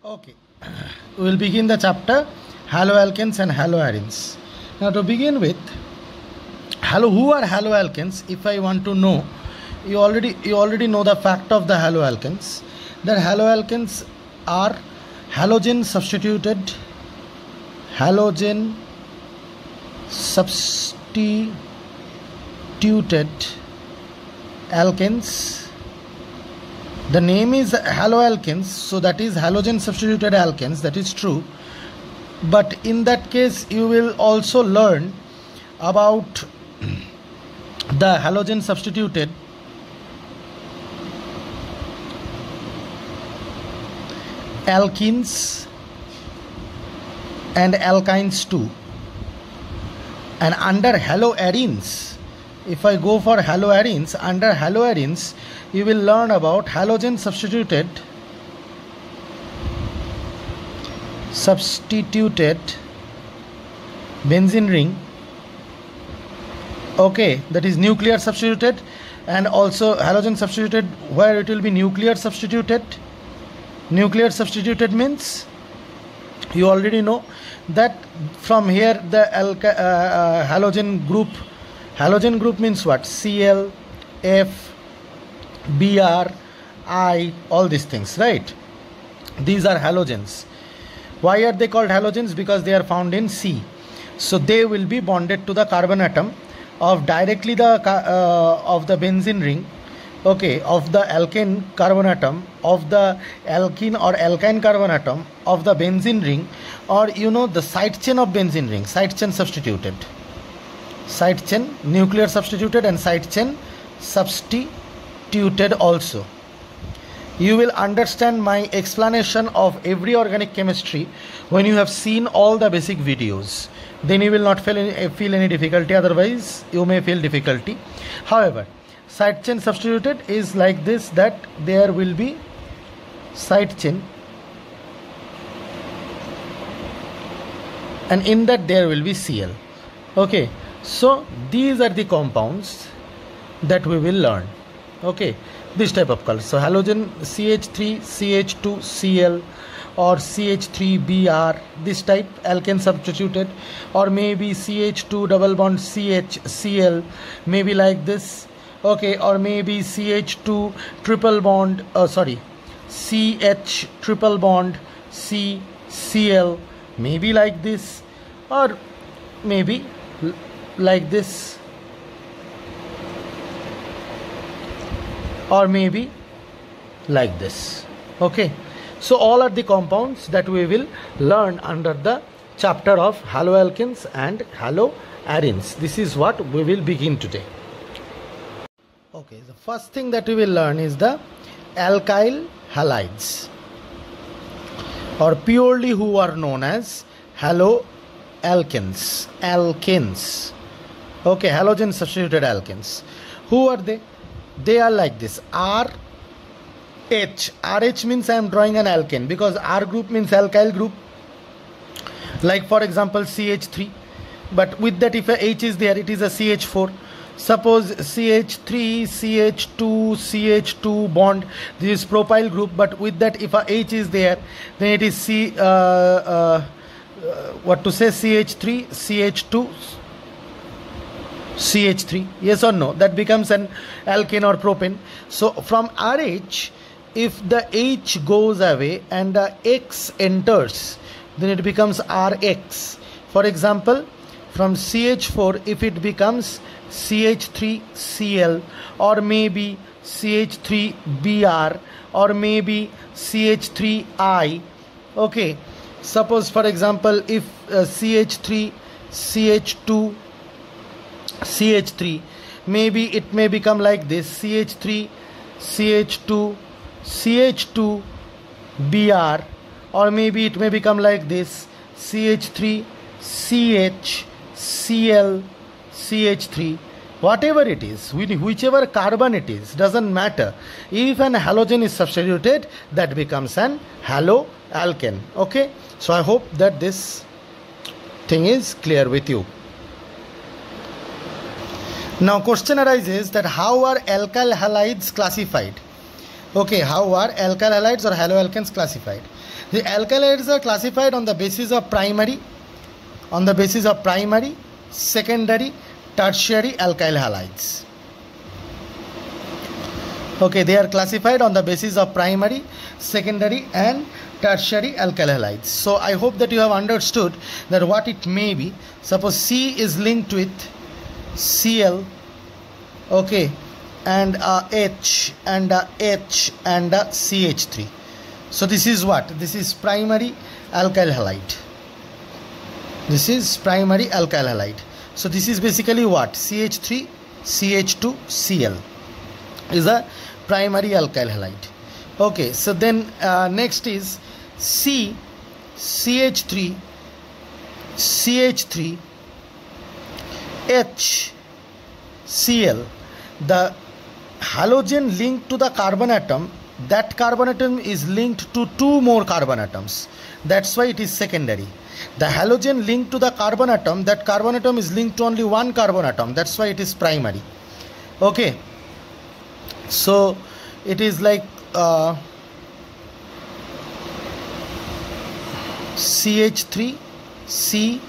Okay, we will begin the chapter haloalkanes and haloarenes. Now, to begin with, who are haloalkanes? If I want to know, you already know the fact of the haloalkanes. That haloalkanes are halogen substituted alkanes. The name is haloalkanes, so that is halogen substituted alkanes, that is true. But in that case, you will also learn about the halogen substituted alkenes and alkynes too. And under haloarenes, if I go for haloarenes, under haloarenes, you will learn about halogen substituted benzene ring. Okay, that is nuclear substituted, and also halogen substituted where it will be nuclear substituted. Nuclear substituted means you already know that from here the halogen group means what? Cl, F, Br, I, all these things, right? These are halogens. Why are they called halogens? Because they are found in C. So they will be bonded to the carbon atom of directly the of the benzene ring, okay, of the alkane carbon atom, of the alkene or alkyne carbon atom, of the benzene ring, or the side chain of benzene ring, side chain substituted, side chain nuclear substituted and side chain substituted also. You will understand my explanation of every organic chemistry when you have seen all the basic videos. Then you will not feel any difficulty, otherwise you may feel difficulty. However, side chain substituted is like this, that there will be side chain and in that there will be Cl. Okay, so these are the compounds that we will learn. Okay, this type of color. So halogen CH3 CH2 Cl or CH3Br, this type alkane substituted, or maybe CH2 double bond CH Cl, maybe like this. Okay, or maybe CH2 triple bond CH triple bond C Cl, maybe like this, or maybe like this, or maybe like this. Okay, so all are the compounds that we will learn under the chapter of haloalkanes and haloarenes. This is what we will begin today. Okay, the first thing that we will learn is the alkyl halides, or purely who are known as haloalkanes, alkanes. Okay, halogen substituted alkanes. Who are they? They are like this: RH. RH means I am drawing an alkane because R group means alkyl group. Like for example CH3, but with that if a H is there, it is a CH4. Suppose CH3 CH2 CH2 bond, this is propyl group, but with that if a H is there, then it is CH3 CH2 CH3, yes or no? That becomes an alkane or propane. So from RH, if the H goes away and the X enters, then it becomes RX. For example, from CH4, if it becomes CH3Cl, or maybe CH3Br, or maybe CH3I. Okay, suppose for example if CH3 CH2 CH3, maybe it may become like this: CH3 CH2 CH2 Br, or maybe it may become like this: CH3 CH Cl CH3. Whatever it is, whichever carbon it is, doesn't matter. If an halogen is substituted, that becomes an haloalkane. Okay, so I hope that this thing is clear with you. Now question arises that how are alkyl halides classified? Okay, how are alkyl halides or haloalkanes classified? The alkyl halides are classified on the basis of primary, secondary, tertiary alkyl halides. Okay, they are classified on the basis of primary, secondary and tertiary alkyl halides. So I hope that you have understood that what it may be. Suppose C is linked with Cl, okay, and H and H and CH3. So this is what? This is primary alkyl halide. This is primary alkyl halide. So this is basically what? CH3, CH2, Cl is a primary alkyl halide. Okay, so then next is C, CH3, CH3, H, Cl. The halogen linked to the carbon atom, that carbon atom is linked to two more carbon atoms. That's why it is secondary. The halogen linked to the carbon atom, that carbon atom is linked to only one carbon atom. That's why it is primary. Okay. So it is like CH3, C,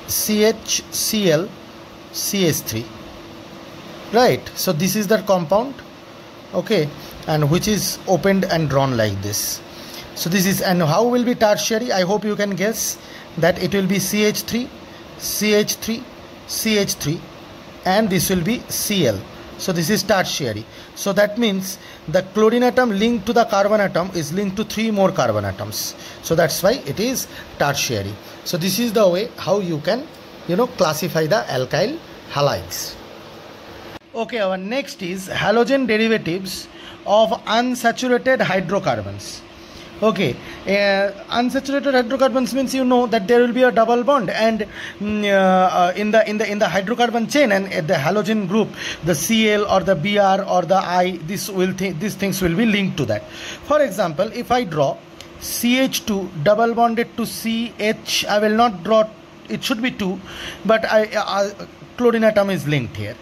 CH, Cl, CH3. Right. So this is the compound. Okay. And which is opened and drawn like this. So this is, and how will be tertiary? I hope you can guess that it will be CH3, CH3, CH3 and this will be Cl. So this is tertiary. So that means the chlorine atom linked to the carbon atom is linked to three more carbon atoms. So that's why it is tertiary. So this is the way how you can, classify the alkyl halides. Okay, our next is halogen derivatives of unsaturated hydrocarbons. Okay, unsaturated hydrocarbons means that there will be a double bond and in the hydrocarbon chain, and at the halogen group, the Cl or the Br or the I, these things will be linked to that. For example, if I draw CH2 double bonded to CH, I will not draw, it should be 2, but chlorine atom is linked here.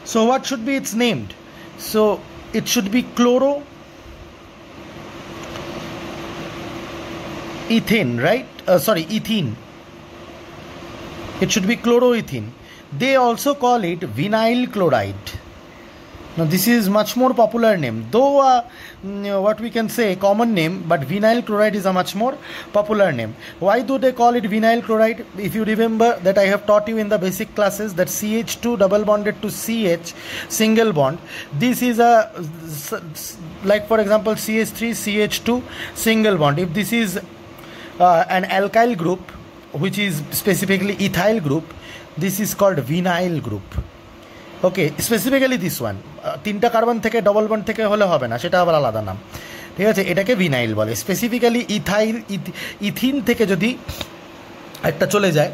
So what should be its named? So it should be chloroethane, right? Ethene. It should be chloroethene. They also call it vinyl chloride. Now this is much more popular name, though what we can say common name, but vinyl chloride is a much more popular name. Why do they call it vinyl chloride? If you remember that I have taught you in the basic classes that CH2 double bonded to CH single bond. This is a, like for example CH3 CH2 single bond. If this is an alkyl group which is specifically ethyl group, this is called vinyl group. Okay, specifically this one, তিনটা carbon থেকে double bond থেকে হলে হবে না, সেটা আবার আলাদা নাম, ঠিক আছে, এটাকে ভিনাইল বলে। স্পেসিফিক্যালি ইথিন থেকে যদি একটা চলে যায়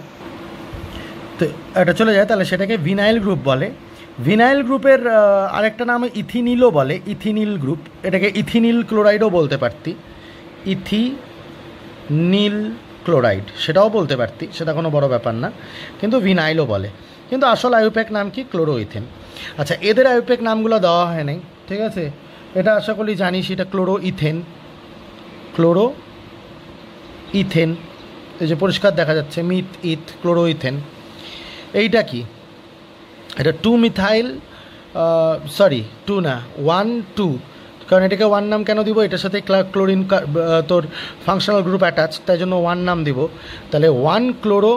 তাহলে সেটাকে ভিনাইল গ্রুপ বলে। ভিনাইল গ্রুপের আরেকটা নাম ইথিনিলও বলে, ইথিনিল গ্রুপ, এটাকে ইথিনিল ক্লোরাইডও বলতে পারতি, ইথিনিল ক্লোরাইড সেটাও বলতে পারতি, সেটা কোনো বড় ব্যাপার না, কিন্তু ভিনাইলও বলে। কিন্তু আসল আইউপ্যাক নাম কি? ক্লোরোইথেন। আচ্ছা, এদের আইউপ্যাক নামগুলো দেওয়া হয় নাই, ঠিক আছে, এটা আশা করি জানিস, এটা ক্লোরোইথেন, ক্লোরোইথেন, এই যে পরিষ্কার দেখা যাচ্ছে মিথ ইথ ক্লোরোইথেন। এইটা কি? এটা 2 মিথাইল, সরি 2 না 1 2, কারণ এটাকে 1 নাম কেন দিব? এটার সাথে ক্লোরিন তোর ফাংশনাল গ্রুপ অ্যাটাচ, তাই জন্য 1 নাম দিব। তাহলে 1 ক্লোরো,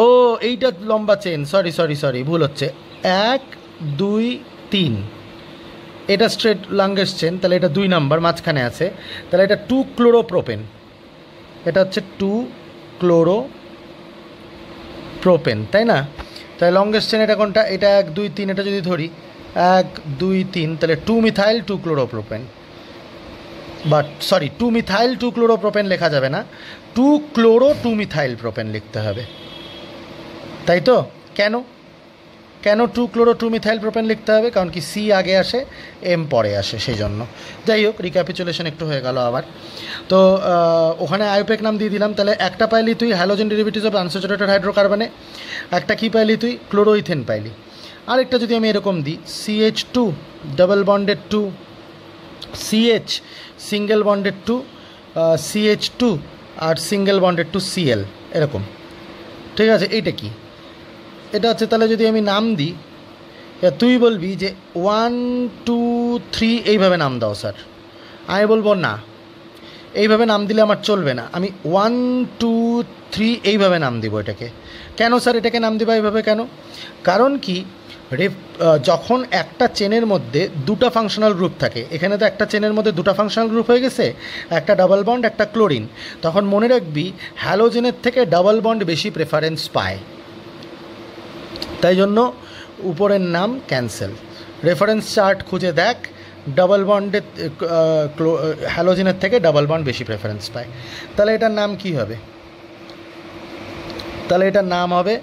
ও এইটা লম্বা চেন, সরি ভুল হচ্ছে, 1 2 3, এটা স্ট্রেট লংগেস্ট চেন, তাহলে এটা 2 নাম্বার মাঝখানে আছে, তাহলে এটা 2 ক্লোরোপ্রোপেন, এটা হচ্ছে 2 ক্লোরোপ্রোপেন, তাই না? তাহলে লংগেস্ট চেন এটা কোনটা? এটা 1 2 3, এটা যদি ধরি 1 2 3, তাহলে 2 methyl 2 chloropropane, but sorry 2 methyl 2 chloropropane লেখা যাবে না, 2 ক্লোরো 2 মিথাইল প্রোপেন লিখতে হবে, তাই তো? কেন 2 ক্লোরো 2 মিথাইল প্রোপেন লিখতে হবে? কারণ কি সি আগে আসে, এম পরে আসে, সেই জন্য। যাই হোক, রিক্যাপিচুলেশন একটু হয়ে গেল আবার। তো ওখানে আইউপ্যাক নাম দিয়ে দিলাম। তাহলে একটা পাইলি তুই হ্যালোজেন ডেরিভেটিভস অফ আনস্যাচুরেটেড হাইড্রোকার্বনে, একটা কি পাইলি তুই? ক্লোরোইথেন পাইলি। আরেকটা যদি আমি এরকম দিই CH2 double bonded to CH single bonded to CH2 আর সিঙ্গেল বন্ডেড টু Cl এরকম, ঠিক আছে। এইটা কি, এটা হচ্ছে তাহলে যদি আমি নাম দিই, তুই বলবি যে 1 2 3 এইভাবে নাম দাও স্যার, আমি বলবো না এইভাবে নাম দিলে আমার চলবে না, আমি 1 2 3 এইভাবে নাম দিব এটাকে। কেন স্যার এটাকে নাম দিবা এইভাবে কেন? কারণ কি, যখন একটা চেনের মধ্যে দুটো ফাংশনাল গ্রুপ থাকে, এখানে তো একটা চেনের মধ্যে দুটো ফাংশনাল গ্রুপ হয়ে গেছে, একটা ডাবল বন্ড একটা ক্লোরিন, তখন মনে রাখবি হ্যালোজেনের থেকে ডাবল বন্ড বেশি প্রেফারেন্স পায়, তাই জন্য উপরের নাম ক্যান্সেল। রেফারেন্স চার্ট খুঁজে দেখ, ডাবল বন্ডের হ্যালোজেনের থেকে ডাবল বন্ড বেশি প্রেফারেন্স পায়। তাহলে এটার নাম কি হবে? তাহলে এটার নাম হবে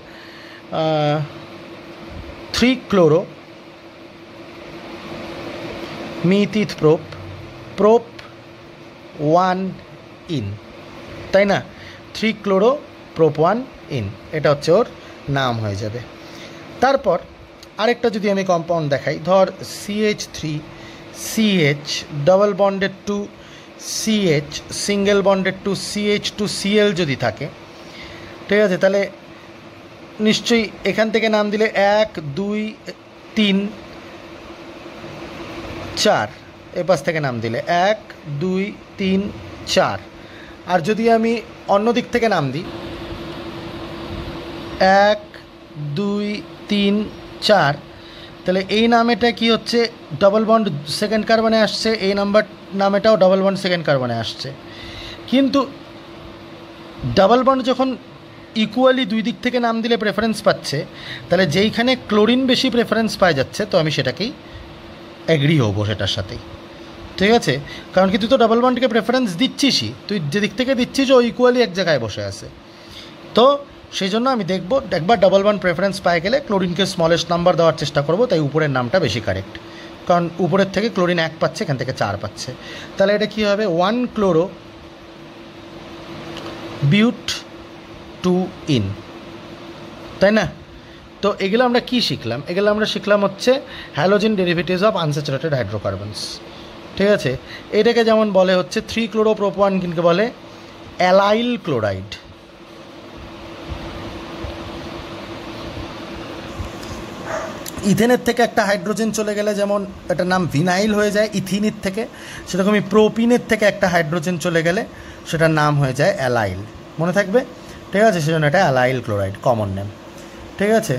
3-chloro মিথিত প্রোপ 1 ইন, তাই না? 3-chloro prop 1 ইন, এটা হচ্ছে ওর নাম হয়ে যাবে। তারপর আরেকটা যদি আমি কম্পাউন্ড দেখাই, ধর CH3CH double bonded to CH single bonded to CH2Cl যদি থাকে, ঠিক আছে, তাহলে নিশ্চয়ই এখান থেকে নাম দিলে 1 2 3 4, এ পাশ থেকে নাম দিলে 1 2 3 4। আর যদি আমি অন্য দিক থেকে নাম দিই 1 2 3 4, তাহলে এই নামেটা কি হচ্ছে, ডাবল বন্ড সেকেন্ড কার্বনে আসছে, এই নামেটাও ডাবল বন্ড সেকেন্ড কার্বনে আসছে। কিন্তু ডাবল বন্ড যখন ইকুয়ালি দুই দিক থেকে নাম দিলে প্রেফারেন্স পাচ্ছে, তাহলে যেইখানে ক্লোরিন বেশি প্রেফারেন্স পাওয়া যাচ্ছে, তো আমি সেটাকেই অ্যাগ্রি হবো সেটার সাথেই, ঠিক আছে। কারণ কি তুই তো ডাবল বন্ডকে প্রেফারেন্স দিচ্ছিসই, তুই যে দিক থেকে দিচ্ছিস ও ইকুয়ালি এক জায়গায় বসে আছে, তো সেই জন্য আমি দেখবো একবার ডাবল বন্ড প্রেফারেন্স পাই গেলে ক্লোরিনকে স্মলেস্ট নাম্বার দেওয়ার চেষ্টা করবো, তাই উপরের নামটা বেশি কারেক্ট, কারণ উপরের থেকে ক্লোরিন 1 পাচ্ছে, এখান থেকে 4 পাচ্ছে। তাহলে এটা কী হবে, 1-chloro বিউট 2 ইন, তাই না? তো এগুলো আমরা কি শিখলাম? এগুলো আমরা শিখলাম হচ্ছে halogen derivatives of unsaturated hydrocarbons, ঠিক আছে। এটাকে যেমন বলে হচ্ছে 3-chloro prop 1 ইনকে বলে অ্যালাইল ক্লোরাইড। ইথেনের থেকে একটা হাইড্রোজেন চলে গেলে যেমন এটার নাম ভিনাইল হয়ে যায় ইথিনের থেকে, সেরকমই প্রোপিনের থেকে একটা হাইড্রোজেন চলে গেলে সেটার নাম হয়ে যায় অ্যালাইল, মনে থাকবে, ঠিক আছে। সেজন্য এটা অ্যালাইল ক্লোরাইড কমন নেম, ঠিক আছে।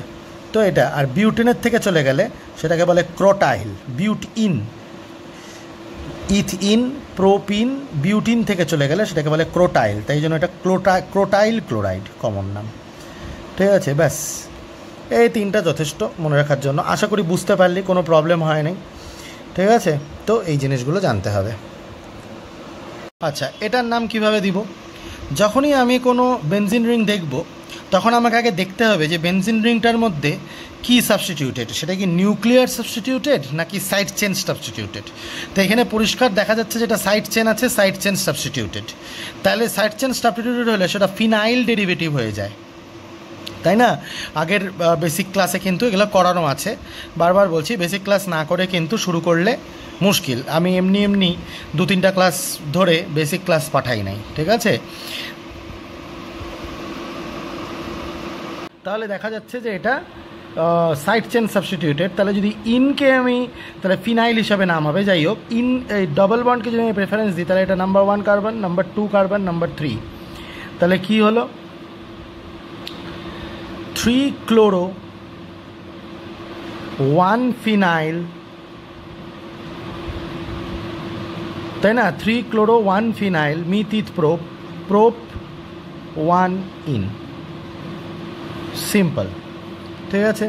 তো এটা আর বিউটিনের থেকে চলে গেলে সেটাকে বলে ক্রোটাইল, বিউটিন, ইথইন প্রোপিন, বিউটিন থেকে চলে গেলে সেটাকে বলে ক্রোটাইল, তাই জন্য এটা ক্রোটাইল ক্লোরাইড কমন নাম, ঠিক আছে। ব্যাস এই তিনটা যথেষ্ট মনে রাখার জন্য, আশা করি বুঝতে পারলি, কোনো প্রবলেম হয় নাই, ঠিক আছে। তো এই জিনিসগুলো জানতে হবে। আচ্ছা, এটার নাম কিভাবে দিব? যখনই আমি কোনো বেনজিন রিং দেখব, তখন আমাকে আগে দেখতে হবে যে বেনজিন রিংটার মধ্যে কি সাবস্টিটিউটেড, সেটা কি নিউক্লিয়ার সাবস্টিটিউটেড নাকি সাইড চেন সাবস্টিটিউটেড। তো এখানে পরিষ্কার দেখা যাচ্ছে যেটা সাইড চেন আছে, সাইড চেন সাবস্টিটিউটেড। তাহলে সাইড চেন সাবস্টিটিউটেড হলে সেটা ফিনাইল ডেরিভেটিভ হয়ে যায়, তাই না? আগের বেসিক ক্লাসে কিন্তু এগুলো করানো আছে, বারবার বলছি বেসিক ক্লাস না করে কিন্তু শুরু করলে মুশকিল। আমি এমনি 2-3টা ক্লাস ধরে বেসিক ক্লাস পাঠাই নাই, ঠিক আছে। তাহলে দেখা যাচ্ছে যে এটা সাইড চেন সাবস্টিটিউটেড। তাহলে যদি ইনকে আমি তাহলে ফিনাইল হিসাবে নাম হবে, যাই হোক, ইন এই ডবল বন্ডকে যদি আমি প্রেফারেন্স দিই, তাহলে এটা number 1 carbon, number 2 carbon, number 3, তাহলে কি হলো 3-chloro 1 phenyl, তাই না? 3-chloro 1 phenyl মিথিত prop 1 ইন, সিম্পল, ঠিক আছে।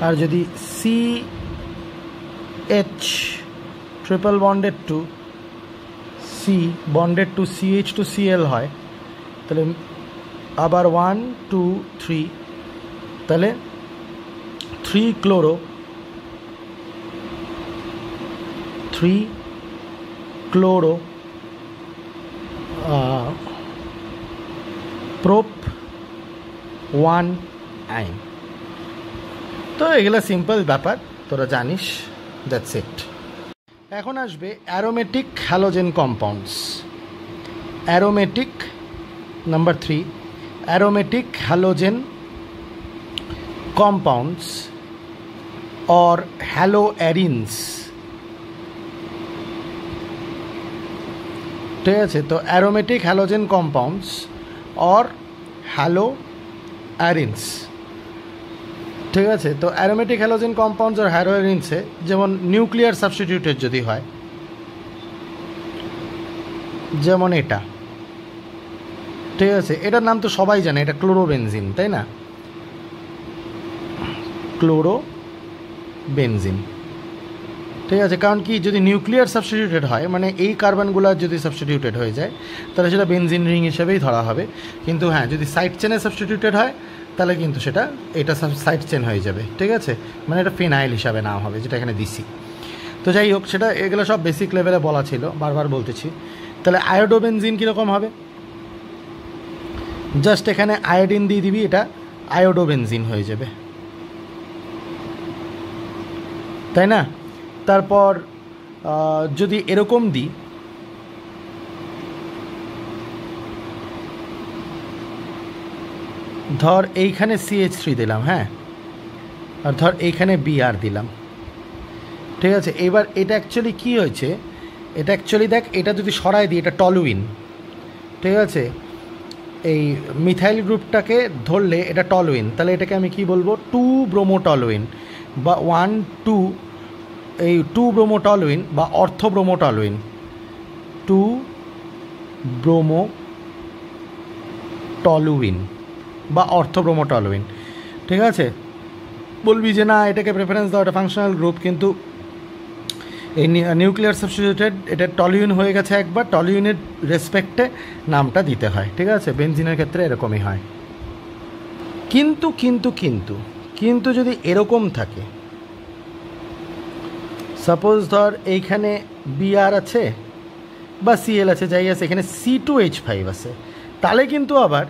আর যদি CH triple bonded to C bonded to CH2Cl হয়, তাহলে আবার 1 2 3, তাহলে 3-chloro prop 1 আইন, তো এগুলো সিম্পল ব্যাপার, তোরা জানিস, দ্যাটস ইট। এখন আসবে aromatic halogen compounds. Aromatic number 3, aromatic halogen compounds or haloarenes। ঠিক আছে, তো অ্যারোমেটিক হ্যালোজেন কম্পাউন্ডস অর হ্যালোয়ারিনস। ঠিক আছে, তো অ্যারোমেটিক হ্যালোজেন কম্পাউন্ডস আর হ্যালোয়ারিনসে যেমন নিউক্লিয়ার সাবস্টিটিউটেড যদি হয়, যেমন এটা, ঠিক আছে, এটার নাম তো সবাই জানে, এটা ক্লোরোবেনজিন, তাই না? ক্লোরোবেনজিন। ঠিক আছে, কারণ কি, যদি নিউক্লিয়ার সাবস্টিটিউটেড হয় মানে এই কার্বনগুলো যদি সাবস্টিটিউটেড হয়ে যায় তাহলে সেটা বেনজিন রিং হিসেবেই ধরা হবে। কিন্তু হ্যাঁ, যদি সাইড চেনে সাবস্টিটিউটেড হয় তাহলে কিন্তু সেটা এটা সাইড চেন হয়ে যাবে। ঠিক আছে, মানে এটা ফিনাইল হিসাবে নাম হবে, যেটা এখানে দিছি। তো যাই হোক, সেটা এগুলো সব বেসিক লেভেলে বলা ছিল, বারবার বলতেছি। তাহলে আয়োডোবেনজিন কীরকম হবে? জাস্ট এখানে আয়োডিন দিয়ে দিবি, এটা আয়োডোবেনজিন হয়ে যাবে, তাই না? তারপর যদি এরকম দিই, ধর এইখানে CH3 দিলাম, হ্যাঁ, আর ধর এইখানে Br দিলাম। ঠিক আছে, এবার এটা অ্যাকচুয়ালি কী হয়েছে, এটা অ্যাকচুয়ালি দেখ, এটা যদি সরাই দিই, এটা টলুইন। ঠিক আছে, এই মিথাইল গ্রুপটাকে ধরলে এটা টলুইন, তাহলে এটাকে আমি কি বলবো? 2 ব্রোমোটলুইন বা 1,2, এই 2 ব্রোমোটলুইন বা অর্থোব্রোমোটলুইন, 2 ব্রোমোটলুইন বা অর্থোব্রোমোটলুইন। ঠিক আছে, বলবি যে না, এটাকে প্রেফারেন্স দাও, এটা ফাংশনাল গ্রুপ, কিন্তু এই নিউক্লিয়ার সাবস্টিটিউটেড, এটা টলুইন হয়ে গেছে একবার, টলুইনের রেসপেক্টে নামটা দিতে হয়। ঠিক আছে, বেনজিনের ক্ষেত্রে এরকমই হয়। কিন্তু কিন্তু কিন্তু কিন্তু যদি এরকম থাকে, সাপোজ ধর এইখানে Br আছে বা Cl আছে, যাই আছে, এখানে C2H5 আছে, তাহলে কিন্তু আবার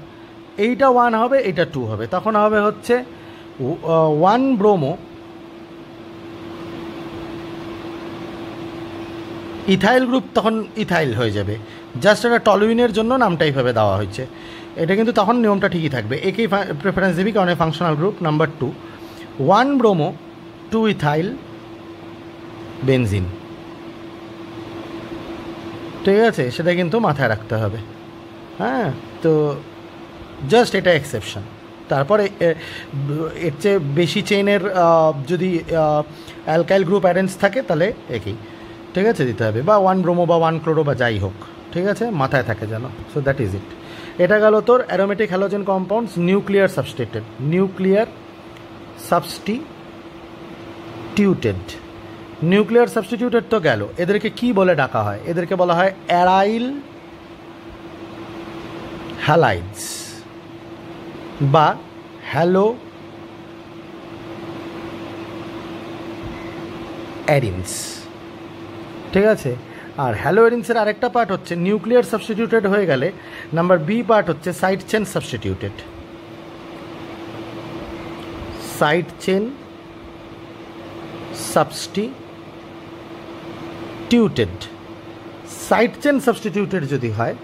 এইটা 1 হবে, এইটা 2 হবে, তখন হবে হচ্ছে 1 ব্রোমো ইথাইল গ্রুপ, তখন ইথাইল হয়ে যাবে। জাস্ট এটা টলুইনের জন্য নামটা এইভাবে দেওয়া হয়েছে, এটা কিন্তু তখন নিয়মটা ঠিকই থাকবে, একেই প্রেফারেন্স দিবি, কারণ functional group number 2, 1 bromo 2 ethyl benzene. ঠিক আছে, সেটা কিন্তু মাথায় রাখতে হবে। হ্যাঁ, তো জাস্ট এটা এক্সেপশন। তারপরে এর চেয়ে বেশি চেইনের যদি অ্যালকাইল গ্রুপ অ্যারেঞ্জ থাকে তাহলে একই, ঠিক আছে, দিতে হবে, বা 1 ব্রোমো বা 1 ক্লোরো বা যাই হোক। ঠিক আছে, মাথায় থাকে যেন। So that is it. এটা গেল তোর aromatic halogen compounds nuclear substituted. Nuclear substituted nuclear substituted তো গেল। এদেরকে কি বলে ডাকা হয়? এদেরকে বলা হয় অ্যারাইল হ্যালাইডস বা হ্যালো অ্যারিনস। ঠিক আছে, আর হ্যালোয়ারিনসের আরেকটা পার্ট হচ্ছে নিউক্লিয়ার সাবস্টিটিউটেড হয়ে গেলে নাম্বার বি পার্ট হচ্ছে side chain substituted. Side chain substituted. Side chain substituted যদি হয়,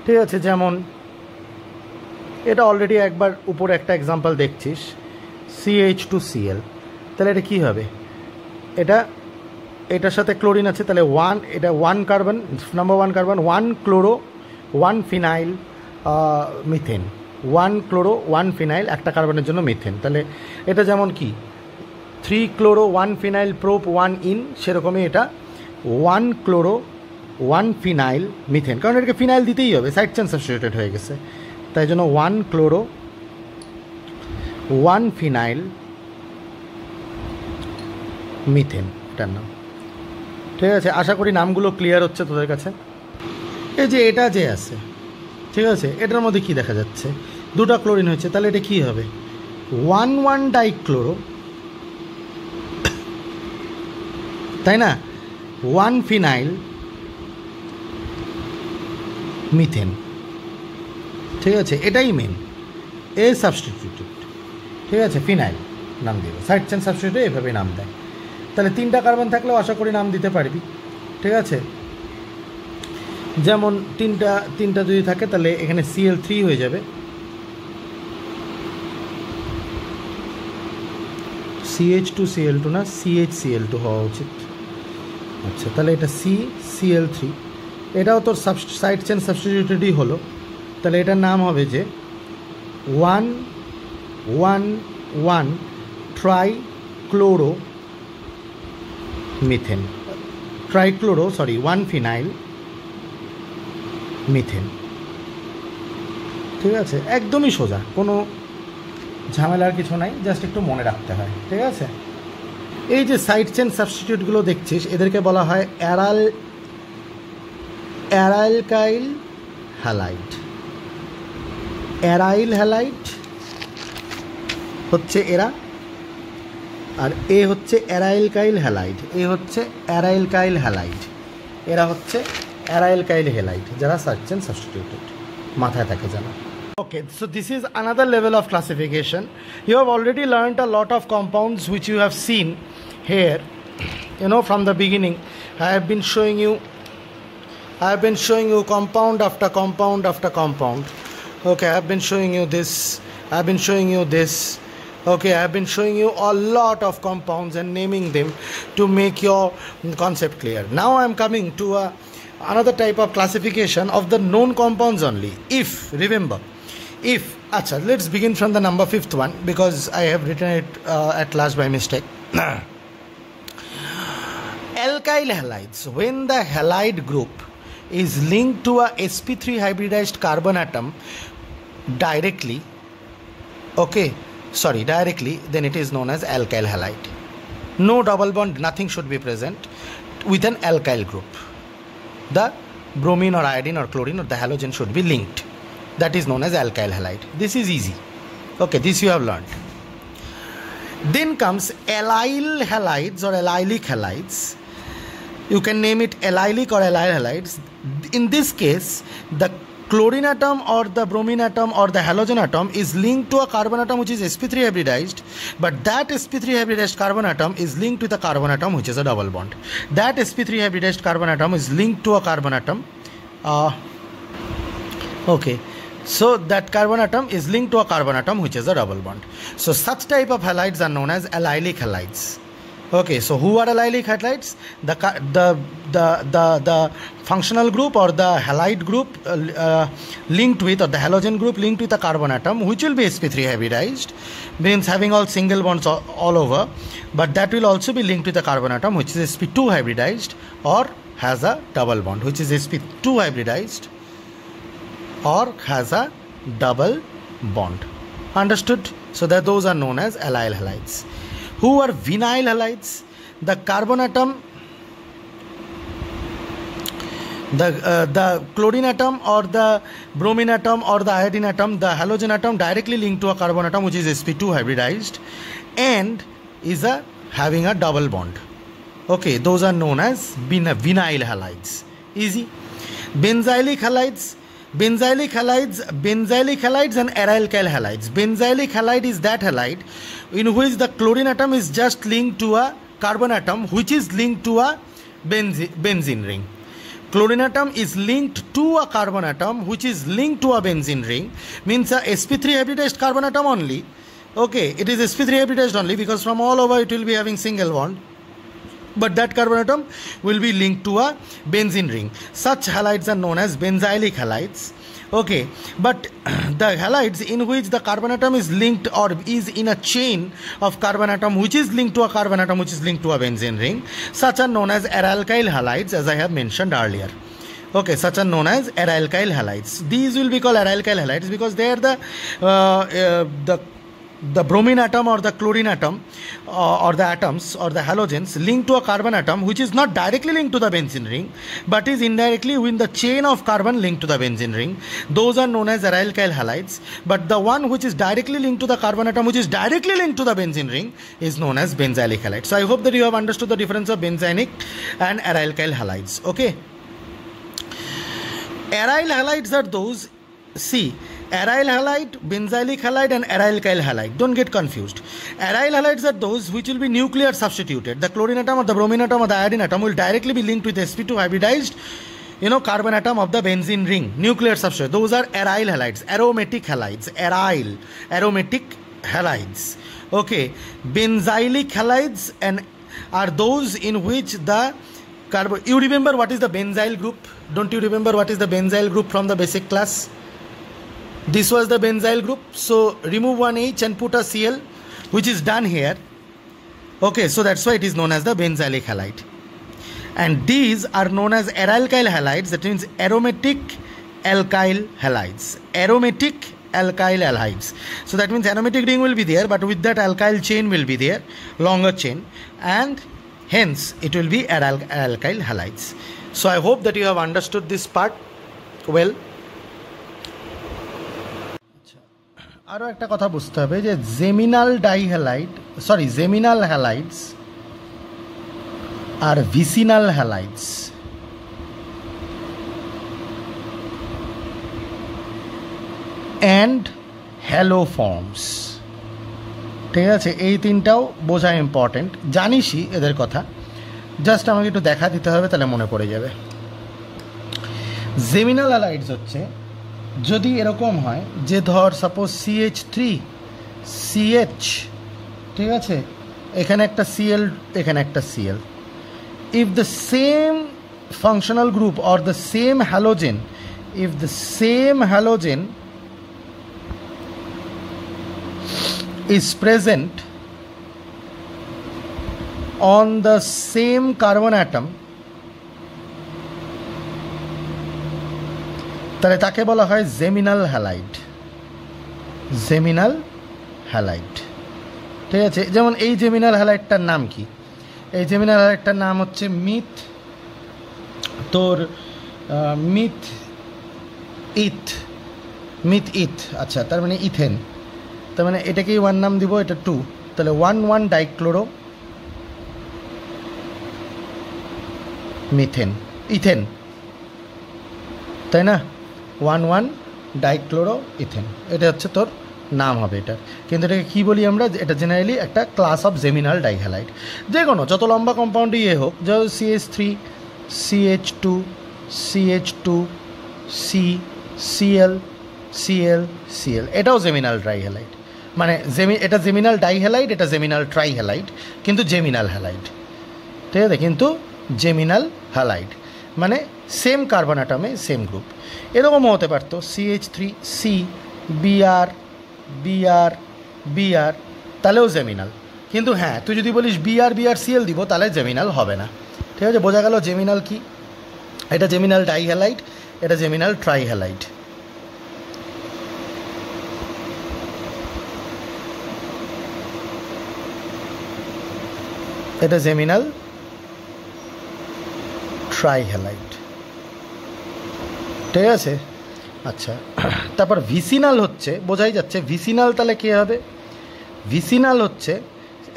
ঠিক আছে, যেমন এটা অলরেডি একবার উপরে একটা এক্সাম্পল দেখছিস, CH2Cl, তাহলে এটা কী হবে? এটার সাথে ক্লোরিন আছে, তাহলে এটা 1 carbon, number 1 carbon, 1 chloro 1 phenyl methane, 1 chloro 1 phenyl, একটা কার্বনের জন্য মিথেন। তাহলে এটা যেমন কি 3 ক্লোরো 1 ফিনাইল প্রোপ 1 ইন, সেরকমই এটা 1 ক্লোরো 1 ফিনাইল মিথেন, কারণ এটাকে ফিনাইল দিতেই হবে, সাইড চেন সাবস্টিটিউটেড হয়ে গেছে, তাই জন্য 1 ক্লোরো 1 ফিনাইল মিথেন এটার নাম। ঠিক আছে, আশা করি নামগুলো ক্লিয়ার হচ্ছে তোদের কাছে। এই যে এটা যে আছে, ঠিক আছে, এটার মধ্যে কি দেখা যাচ্ছে? 2টা ক্লোরিন হয়েছে, তাহলে এটা কি হবে? 1,1 ডাইক্লোরো, তাই না, 1 ফিনাইল মিথেন। ঠিক আছে, এটাই মেন, এ সাবস্টিটিউটেড। ঠিক আছে, ফিনাইল। নাম দিব। সাইড চেন সাবস্টিটিউটে এভাবেই নাম দেয়। তাহলে 3টা কার্বন থাকলেও আশা করি নাম দিতে পারবি, ঠিক আছে। যেমন তিনটা যদি থাকে তাহলে এখানে Cl3 হয়ে যাবে, CH2Cl2 না CHCl2 হওয়া উচিত। আচ্ছা, তাহলে এটা CCl3, এটাও তোর সাইড চেন সাবস্টিটিউটেডই হলো। তাহলে এটার নাম হবে যে 1,1,1 ট্রাইক্লোরো মিথেন, 1-phenyl মিথেন, ঠিক আছে। একদমই সোজা, কোনো ঝামেলার কিছু নাই, জাস্ট একটু মনে রাখতে হয়, ঠিক আছে। এই যে সাইড চেন সাবস্টিটিউটগুলো দেখছিস এদেরকে বলা হয় অ্যারাইলকাইল হ্যালাইড। অ্যারাইল হ্যালাইড হচ্ছে এরা, আর এ হচ্ছে অ্যারাইলকাইল হ্যালাইড, এ হচ্ছে অ্যারাইলকাইল হ্যালাইড, এরা হচ্ছে অ্যারাইলকাইল হ্যালাইড, যারা সাইড চেন সাবস্টিটিউটেড, মাথায় থাকে জানা। Okay, so this is another level of classification. You have already learned a lot of compounds which you have seen here. You know, from the beginning I have been showing you compound after compound after compound. Okay, I have been showing you this, I have been showing you this. Okay, I have been showing you a lot of compounds and naming them to make your concept clear. Now I am coming to another type of classification of the known compounds only. If, remember, if, acha, let's begin from the number 5th one, because I have written it at last by mistake. Alkyl halides, when the halide group is linked to a sp3 hybridized carbon atom directly, then it is known as alkyl halide. No double bond, nothing should be present with an alkyl group. The bromine or iodine or chlorine or the halogen should be linked. That is known as alkyl halide. This is easy. Okay, this you have learned. Then comes allyl halides or allylic halides. You can name it allylic or allyl halides. In this case, the chlorine atom or the bromine atom or the halogen atom is linked to a carbon atom which is sp3 hybridized, but that sp3 hybridized carbon atom is linked with a carbon atom which is a double bond. That sp3 hybridized carbon atom is linked to a carbon atom. So that carbon atom is linked to a carbon atom which is a double bond. So such type of halides are known as allylic halides. Okay, so who are allylic halides? The functional group or the halide group linked with, or the halogen group linked with a carbon atom which will be sp3 hybridized, means having all single bonds all over, but that will also be linked with a carbon atom which is sp2 hybridized or has a double bond, which is sp2 hybridized or has a double bond. Understood? So that those are known as allyl halides. Who are vinyl halides? The carbon atom, the chlorine atom or the bromine atom or the iodine atom, the halogen atom directly linked to a carbon atom which is sp2 hybridized and is having a double bond. Okay, those are known as vinyl halides. Easy. Benzylic halides and arylyl halides. Benzylic halide is that halide in which the chlorine atom is just linked to a carbon atom which is linked to a benzene ring. Chlorine atom is linked to a carbon atom which is linked to a benzene ring, means a sp3 hybridized carbon atom only. Okay, it is sp3 hybridized only because from all over it will be having single bond, but that carbon atom will be linked to a benzene ring. Such halides are known as benzylic halides. Okay, but the halides in which the carbon atom is linked or is in a chain of carbon atom which is linked to a carbon atom which is linked to a benzene ring, such are known as aralkyl halides, as I have mentioned earlier. Okay, such are known as aralkyl halides. These will be called aralkyl halides because they are the bromine atom or the chlorine atom or the atoms or the halogens linked to a carbon atom which is not directly linked to the benzene ring but is indirectly within the chain of carbon linked to the benzene ring. Those are known as aralkyl halides, but the one which is directly linked to the carbon atom which is directly linked to the benzene ring is known as benzylic halide. So I hope that you have understood the difference of benzylic and aralkyl halides. Okay, aryl halides are those, see, Aryl halide, benzylic halide and aryl-kyl halide. Don't get confused. Aryl halides are those which will be nuclear substituted. The chlorine atom or the bromine atom or the iodine atom will directly be linked with sp2 hybridized, carbon atom of the benzene ring. Nuclear substitute. Those are aryl halides, aromatic halides, aromatic halides. Okay, benzylic halides and are those in which the carbon. You remember what is the benzyl group? Don't you remember what is the benzyl group from the basic class? This was the benzyl group. So remove one H and put a Cl, which is done here. Okay, so that's why it is known as the benzylic halide. And these are known as aryl-kyl halides. That means aromatic alkyl halides. Aromatic alkyl halides. So that means aromatic ring will be there, but with that alkyl chain will be there, longer chain, and hence it will be alkyl halides. So I hope that you have understood this part well. আরও একটা কথা বুঝতে হবে যে জেমিনাল হ্যালাইডস আর vicinal হ্যালাইডস and হ্যালোফর্মস, ঠিক আছে? এই তিনটাও বোঝা ইম্পর্টেন্ট। জানিসই এদের কথা, জাস্ট আমাকে একটু দেখা দিতে হবে, তাহলে মনে পড়ে যাবে। জেমিনাল হ্যালাইডস হচ্ছে যদি এরকম হয় যে ধর সাপোজ CH3CH, ঠিক আছে, এখানে একটা Cl, এখানে একটা Cl, if the same functional group or the same halogen, if the same halogen is present on the same carbon atom, তাহলে তাকে বলা হয় জেমিনাল হ্যালাইড। জেমিনাল হ্যালাইড, ঠিক আছে? যেমন এই জেমিনাল হ্যালাইডটার নাম কি? এই জেমিনাল হ্যালাইডটার নাম হচ্ছে মিথ ইথ। আচ্ছা, তার মানে ইথেন। তার মানে এটাকেই ওয়ান নাম দিব, এটা 2, তাহলে 1,1 ডাইক্লোরো মিথেন, ইথেন, তাই না? 1,1 ডাইক্লোরো ইথেন, এটা হচ্ছে তোর নাম হবে এটার। কিন্তু এটাকে কী বলি আমরা? এটা জেনারেলি একটা ক্লাস অফ জেমিনাল ডাইহ্যালাইড। যে কোনো যত লম্বা কম্পাউন্ডই হোক, যেমন CH3 CH2 CH2 CL, এটাও জেমিনাল ডাইহ্যালাইড। মানে এটা জেমিনাল ডাইহ্যালাইড, এটা জেমিনাল ট্রাইহ্যালাইড, কিন্তু জেমিনাল হ্যালাইড, ঠিক আছে? কিন্তু জেমিনাল হ্যালাইড মানে সেম কার্বন অ্যাটমে সেম গ্রুপ। এরকমও হতে পারতো CH3C BR, তাহলেও জেমিনাল। কিন্তু হ্যাঁ, তুই যদি বলিস BRCl দিব, তাহলে জেমিনাল হবে না, ঠিক আছে? বোঝা গেল জেমিনাল কি? এটা জেমিনাল ডাইহ্যালাইড, এটা জেমিনাল ট্রাইহ্যালাইড। এটা জেমিনাল ট্রাইহ্যালাইড, ঠিক আছে? আচ্ছা, তারপর ভিসিনাল হচ্ছে, বোঝাই যাচ্ছে ভিসিনাল। তাহলে কী হবে? ভিসিনাল হচ্ছে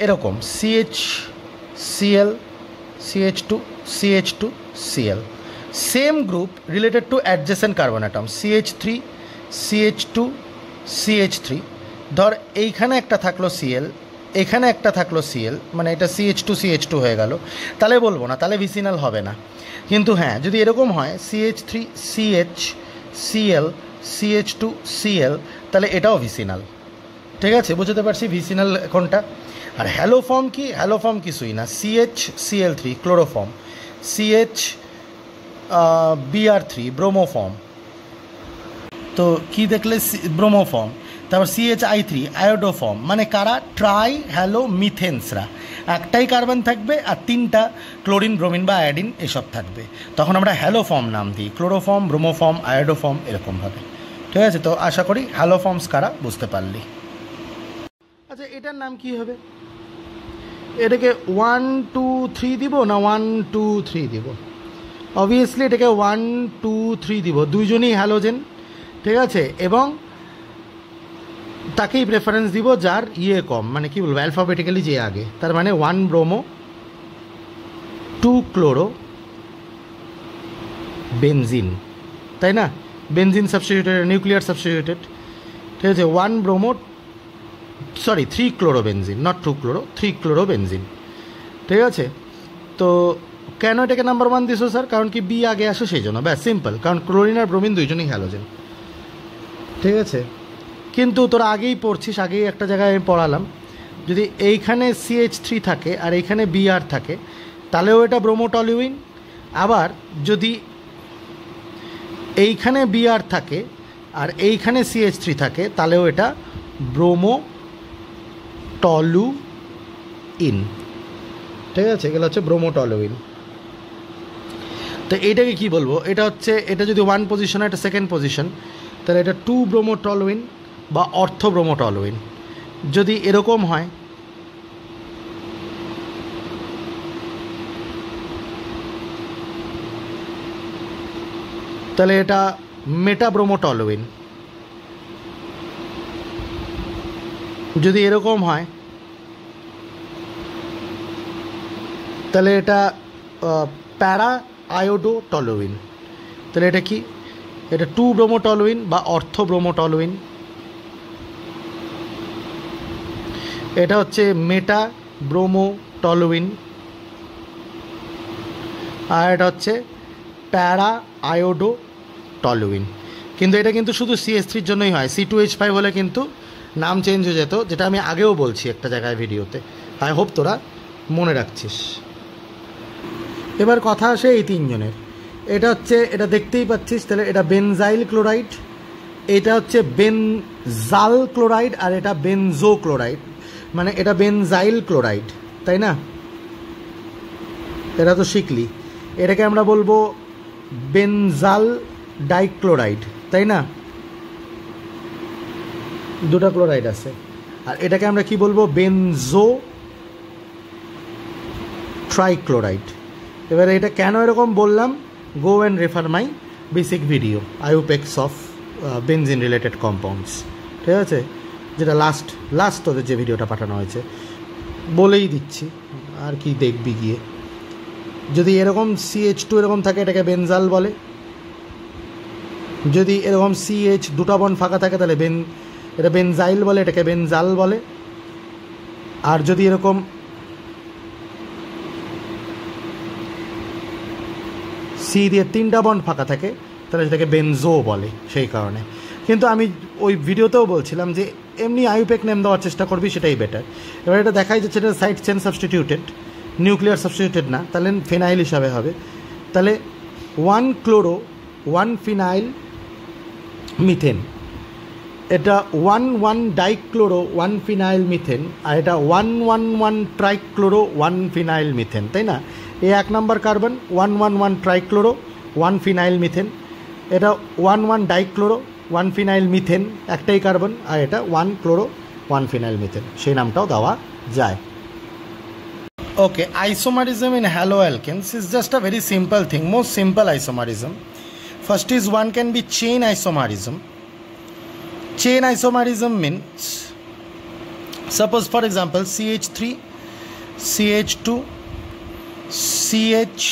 এরকম CHCl CH2 Cl, same group related to adjacent carbon atom CH3 CH2 CH3। ধর এইখানে একটা থাকলো Cl, এখানে একটা থাকলো Cl, মানে এটা CH2 হয়ে গেল, তাহলে বলবো না, তাহলে ভিসিনাল হবে না। কিন্তু হ্যাঁ, যদি এরকম হয় CH3CH Cl CH2 Cl, তাহলে এটাও ভিসিনাল, ঠিক আছে? বুঝতে পারছি ভিসিনাল কোনটা। আর হ্যালোফর্ম কি? হ্যালোফর্ম কিছুই না, CHCl3 chloroform, CH Br3 bromoform. তো কি দেখলে? ব্রোমোফর্ম। তারপর CHI3 আয়োডোফর্ম। মানে কারা? ট্রাই হ্যালো মিথেন্সরা। একটাই কার্বন থাকবে আর 3টা ক্লোরিন, ব্রোমিন বা আয়োডিন এসব থাকবে, তখন আমরা হ্যালোফর্ম নাম দিই। ক্লোরোফর্ম, ব্রোমোফর্ম, আয়োডোফর্ম, এরকমভাবে, ঠিক আছে? তো আশা করি হ্যালোফর্মস কারা বুঝতে পারলি। আচ্ছা, এটার নাম কি হবে? এটাকে 1 2 3 দিব না 1 2 3 দিব? অবভিয়াসলি এটাকে 1 2 3 দিব, দুইজনই হ্যালোজেন, ঠিক আছে? এবং তাকেই প্রেফারেন্স দিব যার কম, মানে কি বলবো, অ্যালফাবেটিক্যালি যে আগে। তার মানে 1 ব্রোমো 2 ক্লোরো বেনজিন, তাই না? বেনজিন সাবস্টিটিউটেড, নিউক্লিয়ার সাবস্টিটিউটেড, ঠিক আছে, 1 bromo, sorry 3 chlorobenzene, not 2 chloro, 3 chlorobenzene. ঠিক আছে, তো কেন এটাকে নাম্বার 1 দিছো স্যার? কারণ কি বি আগে আসে সেই জন্য, ব্যাস সিম্পল, কারণ ক্লোরিন আর ব্রোমিন দুইজনই হ্যালোজেন। ঠিক আছে, কিন্তু তোরা আগেই পড়ছিস, আগেই একটা জায়গায় আমি পড়ালাম, যদি এইখানে CH3 থাকে আর এইখানে Br থাকে তাহলেও এটা ব্রোমোটলিউইন, আবার যদি এইখানে Br থাকে আর এইখানে CH3 থাকে তাহলেও এটা ব্রোমোটলুইন। ঠিক আছে, এগুলো হচ্ছে ব্রোমোটলুইন। তো এইটাকে কি বলবো, এটা হচ্ছে, এটা যদি 1 পজিশন এটা 2nd পজিশন, তাহলে এটা 2 ব্রোমোটলুইন বা অর্থ ব্রোমোটলুইন। যদি এরকম হয় তাহলে এটা মেটাব্রোমোটলুইন। যদি এরকম হয় তাহলে এটা প্যারা আয়োডোটলুইন। তাহলে এটা কি, এটা 2 ব্রোমোটলুইন বা অর্থ ব্রোমোটলুইন। এটা হচ্ছে মেটা ব্রোমোটলুইন, আর এটা হচ্ছে প্যারা আয়োডোটলুইন। কিন্তু এটা কিন্তু শুধু CH3-র জন্যই হয়, C2H5 হলে কিন্তু নাম চেঞ্জ হয়ে যেত, যেটা আমি আগেও বলছি একটা জায়গায় ভিডিওতে। আই হোপ তোরা মনে রাখছিস। এবার কথা আসে এই 3 জনের। এটা হচ্ছে, এটা দেখতেই পাচ্ছিস, তাহলে এটা বেনজাইল ক্লোরাইড, এটা হচ্ছে বেনজাল ক্লোরাইড, আর এটা বেনজো ক্লোরাইড, মানে এটা বেনজাইল ক্লোরাইড, তাই না? এটা তো শিখলি। এটাকে আমরা বলবো বেনজাল ডাইক্লোরাইড, তাই না? 2টা ক্লোরাইড আছে। আর এটাকে আমরা কি বলবো, বেনজো ট্রাইক্লোরাইড। এবারে এটা কেন এরকম বললাম, go and refer my basic video IUPACs of benzene related compounds. ঠিক আছে, যেটা লাস্ট তোদের যে ভিডিওটা পাঠানো হয়েছে, বলেই দিচ্ছি, আর কি দেখবি গিয়ে। যদি এরকম CH2 এরকম থাকে এটাকে বেনজাল বলে, যদি এরকম CH 2টা বন্ড ফাঁকা থাকে তাহলে এটা বেনজাইল বলে, এটাকে বেনজাল বলে। আর যদি এরকম C দিয়ে 3টা বন্ড ফাঁকা থাকে তাহলে সেটাকে বেনজো বলে, সেই কারণে। কিন্তু আমি ওই ভিডিওতেও বলছিলাম যে এমনি আইউপেক নেম দেওয়ার চেষ্টা করবি, সেটাই বেটার। এবার এটা দেখাই যাচ্ছে এটা side chain substituted, nuclear substituted না, তাহলে ফিনাইল হিসাবে হবে। তাহলে 1 ক্লোরো 1 ফিনাইল মিথেন, এটা 1 ডাইক্লোরো 1 ফিনাইল মিথেন, আর এটা 1 ট্রাইক্লোরো 1 ফিনাইল মিথেন, তাই না? এই 1 নম্বর কার্বন 1 ট্রাইক্লোরো 1 ফিনাইল মিথেন, এটা 1 ডাইক্লোরো 1 ফিনাইল মিথেন, একটাই কার্বন, আর এটা 1 ক্লোরো 1 ফিনাইল মিথেন, সেই নামটাও দেওয়া যায়। Okay, isomerism in haloalkanes is just a very simple thing, most simple isomerism. First is one can be chain isomerism. Chain isomerism means, suppose for example CH3, CH2, CH,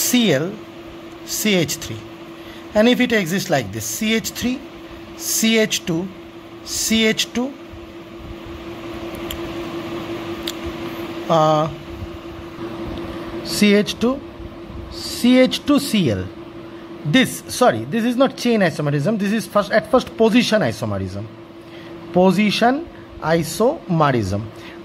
Cl, CH3, and if it exists like this, CH3, CH2, CH2, CH2, CH2Cl. This is not chain isomerism, this is first position isomerism. Position isomerism.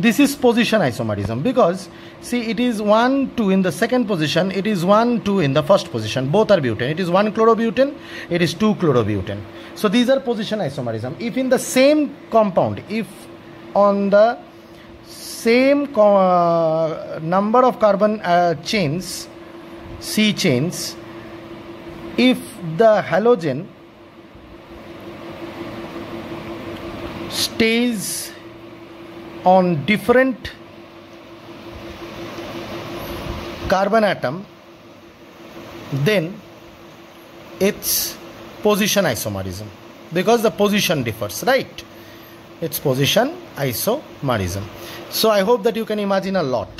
This is position isomerism because see, it is 1 2 in the second position, it is 1 2 in the first position, both are butane. It is 1 chlorobutane, it is 2 chlorobutane. So these are position isomerism. If in the same compound, if on the same number of carbon chains, C chains, if the halogen stays on different carbon atom, then it's position isomerism because the position differs, right? It's position isomerism. So I hope that you can imagine a lot,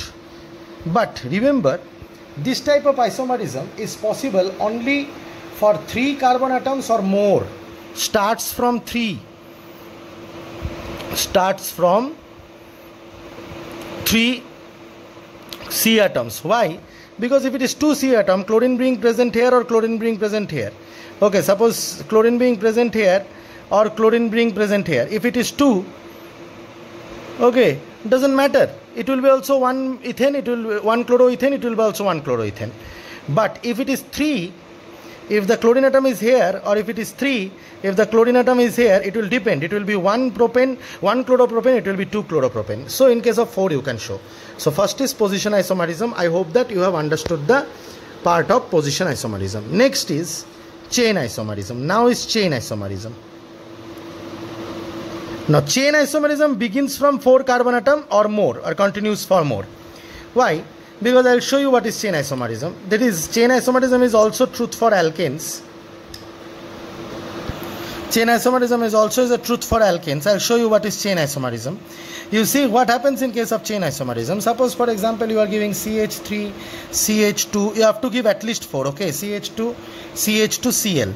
but remember This type of isomerism is possible only for 3 carbon atoms or more. Starts from 3 C atoms. Why? Because if it is 2 C atom, chlorine being present here or chlorine being present here. Okay, suppose chlorine being present here or chlorine being present here. If it is 2, okay, doesn't matter. It will be also 1 ethane, it will be 1 chloroethane, it will be also 1 chloroethane. But if it is 3, if the chlorine atom is here, or if it is 3, if the chlorine atom is here, it will depend. It will be 1 propane, 1 chloropropane, it will be 2 chloropropane. So in case of 4 you can show. So first is position isomerism. I hope that you have understood the part of position isomerism. Next is chain isomerism. Now is chain isomerism. Now chain isomerism begins from 4 carbon atom or more, or continues for more. Why? Because I will show you what is chain isomerism. That is, chain isomerism is also truth for alkanes. Chain isomerism is also a truth for alkanes. I will show you what is chain isomerism. You see what happens in case of chain isomerism. Suppose for example you are giving CH3, CH2, you have to give at least 4, okay, CH2, CH2, Cl.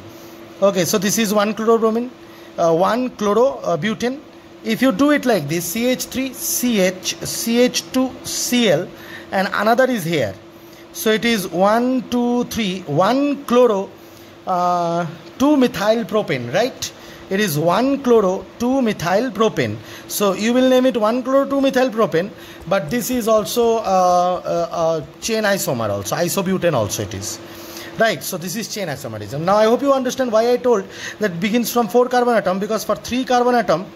Okay, so this is 1 chlorobromine, 1 chlorobutane. If you do it like this, CH3, CH, CH2, Cl, and another is here. So it is 1, 2, 3, 1 chloro, 2 methyl propane, right? It is 1 chloro, 2 methyl propane. So you will name it 1 chloro, 2 methyl propane, but this is also a chain isomer also, isobutane also it is. Right, so this is chain isomerism. Now I hope you understand why I told that begins from 4 carbon atom, because for 3 carbon atom,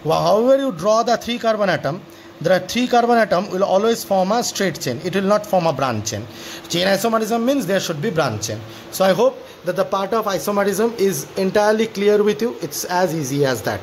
however you draw the 3 carbon atom, there are 3 carbon atom will always form a straight chain. It will not form a branch chain. Chain isomerism means there should be branch chain. So I hope that the part of isomerism is entirely clear with you. It's as easy as that.